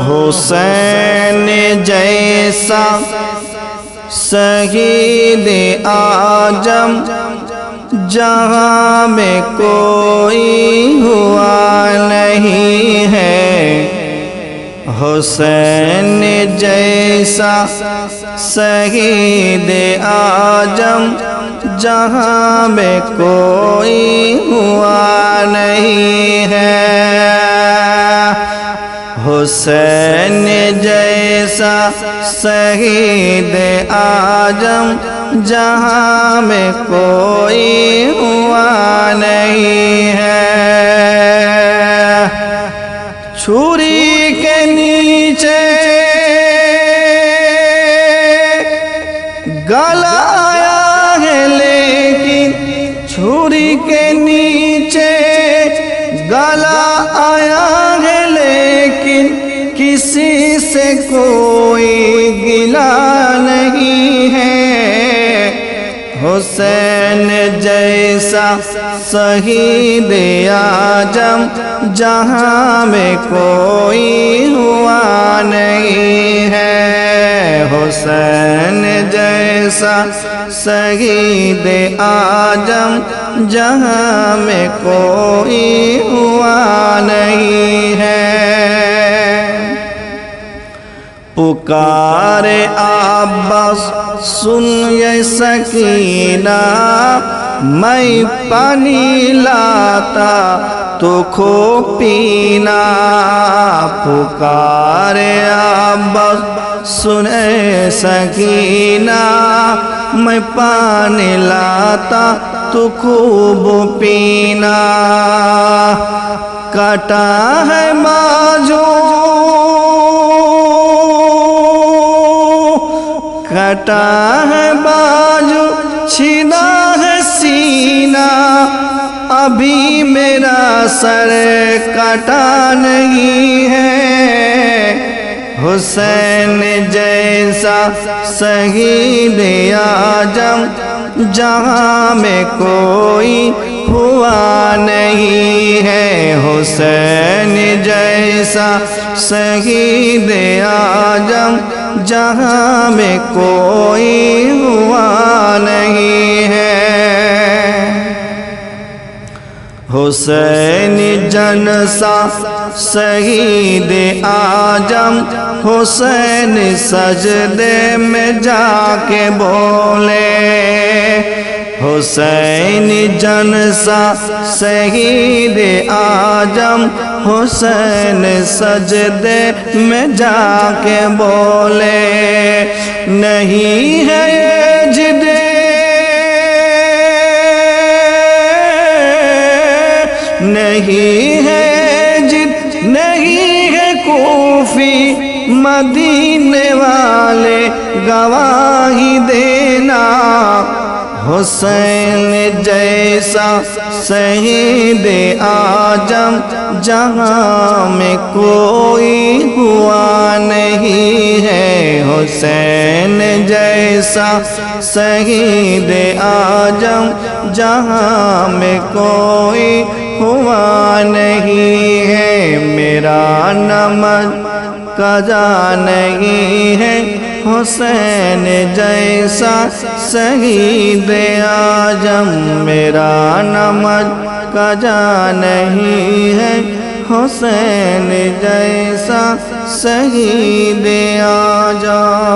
حسین جیسا شہید اعظم جہاں میں کوئی ہوا نہیں ہے، حسین جیسا شہید اعظم جہاں میں کوئی ہوا نہیں ہے، حسین جیسا شہید اعظم جہاں میں کوئی ہوا نہیں ہے، چھری کے نیچے گلا آیا ہے لیکن چھری کے نیچے گلا آیا ہے لیکن کسی سے کوئی گلا نہیں ہے، حسین جیسا شہید اعظم جہاں میں کوئی ہوا نہیں ہے، حسین جیسا شہید اعظم جہاں میں کوئی ہوا نہیں ہے، پکارے عباس سن یہ سکینہ، میں پانی لاتا تو کھو پینا، پکارے عباس سن اے سکینہ، میں پانی لاتا تو خوب پینا، کٹا ہے بازو کٹا ہے بازو چھینا ہے سینہ، ابھی میرا سر کٹا نہیں ہے، حسین جیسا شہید اعظم جہاں میں کوئی ہوا نہیں ہے، حسین جیسا شہید اعظم جہاں میں کوئی ہوا نہیں ہے، حسین جنسا شہید اعظم، حسین سجدے میں جا کے بولے، حسین جنسا شہید اعظم، حسین سجدے میں جا کے بولے، نہیں ہے یہ جد نہیں ہے جد نہیں ہے کوفی مدینے والے گواہی دینا، حسین جیسا شہید اعظم جہاں میں کوئی ہوا نہیں ہے، حسین جیسا شہید اعظم جہاں میں کوئی ہوا نہیں ہے، میرا نمک قضا نہیں ہے، حسین جیسا شہید اعظم، میرا نمک قضا نہیں ہے، حسین جیسا شہید اعظم۔